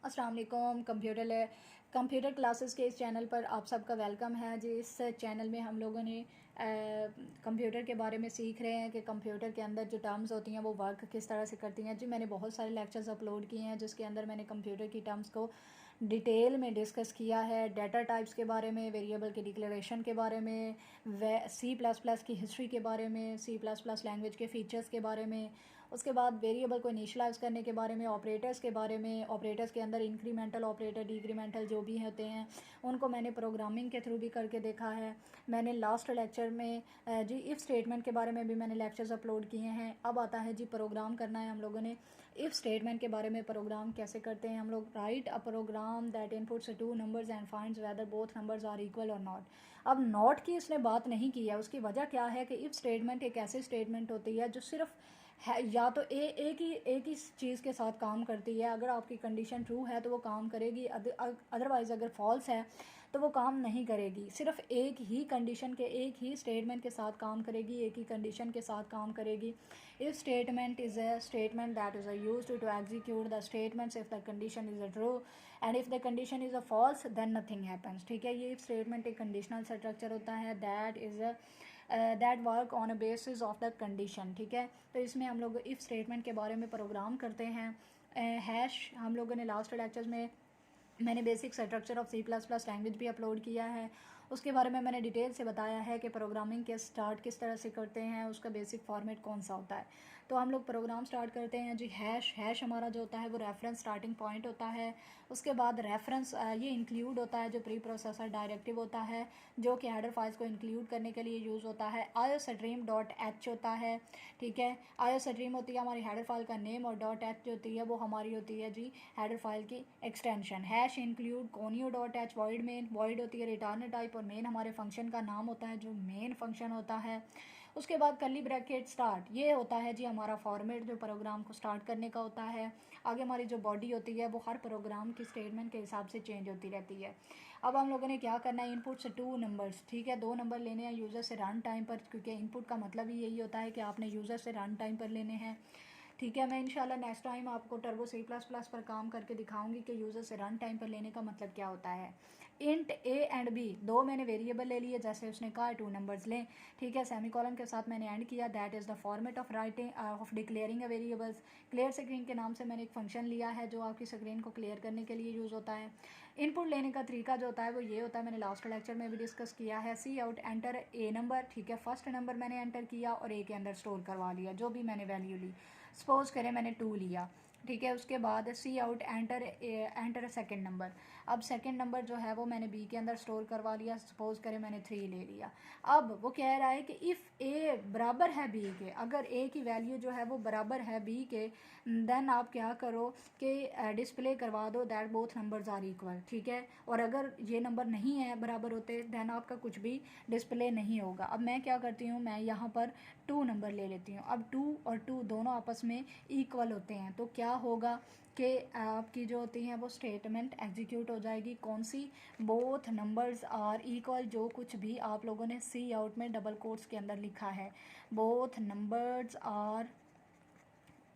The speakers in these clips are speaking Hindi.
अस्सलाम वालेकुम। कंप्यूटर क्लासेस के इस चैनल पर आप सबका वेलकम है जी। इस चैनल में हम लोगों ने कंप्यूटर के बारे में सीख रहे हैं कि कंप्यूटर के अंदर जो टर्म्स होती हैं वो वर्क किस तरह से करती हैं जी। मैंने बहुत सारे लेक्चर्स अपलोड किए हैं जिसके अंदर मैंने कंप्यूटर की टर्म्स को डिटेल में डिस्कस किया है। डाटा टाइप्स के बारे में, वेरिएबल की डिक्लेरेशन के बारे में, C++ की हिस्ट्री के बारे में, C++ लैंग्वेज के फ़ीचर्स के बारे में, उसके बाद वेरिएबल को इनिशलाइज़ करने के बारे में, ऑपरेटर्स के बारे में, ऑपरेटर्स के अंदर इंक्रीमेंटल ऑपरेटर, डिक्रीमेंटल जो भी होते हैं उनको मैंने प्रोग्रामिंग के थ्रू भी करके देखा है। मैंने लास्ट लेक्चर में जी इफ़ स्टेटमेंट के बारे में भी मैंने लेक्चर्स अपलोड किए हैं। अब आता है जी प्रोग्राम करना है हम लोगों ने। इफ़ स्टेटमेंट के बारे में प्रोग्राम कैसे करते हैं हम लोग। Write a program that inputs two numbers and finds whether both numbers are equal और नॉट। अब नॉट की इसने बात नहीं की है। उसकी वजह क्या है कि इफ़ स्टेटमेंट एक ऐसी स्टेटमेंट होती है जो सिर्फ है या तो एक ही चीज़ के साथ काम करती है। अगर आपकी कंडीशन ट्रू है तो वो काम करेगी, अदरवाइज़ अगर फॉल्स है तो वो काम नहीं करेगी। सिर्फ एक ही कंडीशन के, एक ही स्टेटमेंट के साथ काम करेगी, एक ही कंडीशन के साथ काम करेगी। If statement is a statement that is used to execute the statements if the condition is a true and if the condition is a false then nothing happens. ठीक है, ये इफ स्टेटमेंट एक कंडीशनल स्ट्रक्चर होता है that work on a basis of the condition. ठीक है, तो इसमें हम लोग इफ़ स्टेटमेंट के बारे में प्रोग्राम करते हैं। हैश हम लोगों ने लास्ट लेक्चर्स में मैंने basic structure of C++ language भी अपलोड किया है। उसके बारे में मैंने डिटेल से बताया है कि प्रोग्रामिंग के स्टार्ट किस तरह से करते हैं, उसका बेसिक फॉर्मेट कौन सा होता है। तो हम लोग प्रोग्राम स्टार्ट करते हैं जी। हैश हमारा जो होता है वो रेफरेंस स्टार्टिंग पॉइंट होता है। उसके बाद रेफरेंस ये इंक्लूड होता है जो प्री प्रोसेसर डायरेक्टिव होता है जो कि हेडर फाइल्स को इंक्लूड करने के लिए यूज़ होता है। iostream.h होता है। ठीक है, iostream होती है हमारी हेडर फाइल का नेम और .h जो होती है वो हमारी होती है जी हेडर फाइल की extension. Hash include conio.h void main, void होती है रिटर्न टाइप और मेन हमारे फंक्शन का नाम होता है जो मेन फंक्शन होता है। उसके बाद कर्ली ब्रैकेट स्टार्ट, ये होता है जी हमारा फॉर्मेट जो प्रोग्राम को स्टार्ट करने का होता है। आगे हमारी जो बॉडी होती है वो हर प्रोग्राम की स्टेटमेंट के हिसाब से चेंज होती रहती है। अब हम लोगों ने क्या करना है, इनपुट से 2 नंबर्स। ठीक है, 2 नंबर लेने हैं यूज़र से रन टाइम पर, क्योंकि इनपुट का मतलब ही यही होता है कि आपने यूज़र से रन टाइम पर लेने हैं। ठीक है, मैं इंशाल्लाह नेक्स्ट टाइम आपको टर्बो C++ पर काम करके दिखाऊंगी कि यूज़र से रन टाइम पर लेने का मतलब क्या होता है। इंट A एंड B, दो मैंने वेरिएबल ले लिए जैसे उसने कहा 2 नंबर्स लें। ठीक है, सेमीकोलन के साथ मैंने एंड किया। That is the format of writing of declaring a variables. Clear screen के नाम से मैंने एक फंक्शन लिया है जो आपकी स्क्रीन को क्लियर करने के लिए यूज़ होता है। इनपुट लेने का तरीका जो होता है वो ये होता है, मैंने लास्ट लेक्चर में भी डिस्कस किया है। सी आउट एंटर A नंबर। ठीक है, फर्स्ट नंबर मैंने एंटर किया और A के अंदर स्टोर करवा लिया जो भी मैंने वैल्यू ली। सपोज करें मैंने 2 लिया। ठीक है, उसके बाद सी आउट एंटर सेकंड नंबर। अब सेकंड नंबर जो है वो मैंने बी के अंदर स्टोर करवा लिया। सपोज करें मैंने 3 ले लिया। अब वो कह रहा है कि इफ़ ए बराबर है बी के, अगर ए की वैल्यू जो है वो बराबर है बी के, देन आप क्या करो कि डिस्प्ले करवा दो that both numbers are equal. ठीक है, और अगर ये नंबर नहीं है बराबर होते देन आपका कुछ भी डिस्प्ले नहीं होगा। अब मैं क्या करती हूँ, मैं यहाँ पर 2 नंबर ले लेती हूँ। अब 2 और 2 दोनों आपस में इक्वल होते हैं तो क्या होगा कि आपकी जो होती हैं वो स्टेटमेंट एग्जीक्यूट हो जाएगी। कौन सी, बोथ नंबर्स आर इक्वल, जो कुछ भी आप लोगों ने सी आउट में डबल कोट्स के अंदर लिखा है, बोथ नंबर्स आर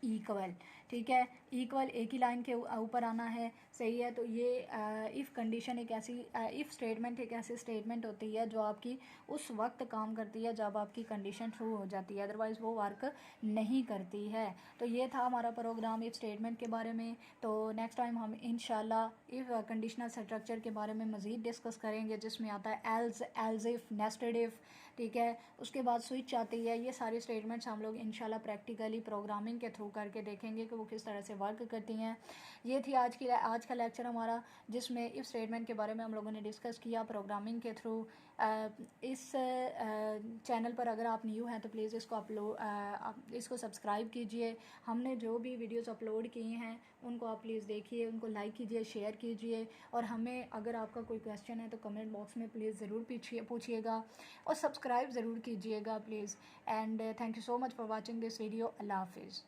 इक्वल। ठीक है, इक्वल एक ही लाइन के ऊपर आना है। सही है, तो ये इफ़ कंडीशन एक ऐसी इफ़ स्टेटमेंट एक ऐसी स्टेटमेंट होती है जो आपकी उस वक्त काम करती है जब आपकी कंडीशन ट्रू हो जाती है, अदरवाइज़ वो वर्क नहीं करती है। तो ये था हमारा प्रोग्राम इफ़ स्टेटमेंट के बारे में। तो नेक्स्ट टाइम हम इंशाल्लाह इफ़ कंडीशनल स्ट्रक्चर के बारे में मज़ीद डिस्कस करेंगे जिसमें आता है else, else if, nested if. ठीक है, उसके बाद स्विच आती है। ये सारी स्टेटमेंट्स हम लोग इंशाल्लाह प्रैक्टिकली प्रोग्रामिंग के थ्रू करके देखेंगे कि वो किस तरह से वर्क करती हैं। ये थी आज का लेक्चर हमारा जिसमें इफ़ स्टेटमेंट के बारे में हम लोगों ने डिस्कस किया प्रोग्रामिंग के थ्रू। इस चैनल पर अगर आप न्यू हैं तो प्लीज़ इसको सब्सक्राइब कीजिए। हमने जो भी वीडियोस अपलोड किए हैं उनको आप प्लीज़ देखिए, उनको लाइक कीजिए, शेयर कीजिए, और हमें अगर आपका कोई क्वेश्चन है तो कमेंट बॉक्स में प्लीज़ ज़रूर पूछिएगा और सब्सक्राइब ज़रूर कीजिएगा please. And thank you so much for watching this video. अल्लाह हाफिज़।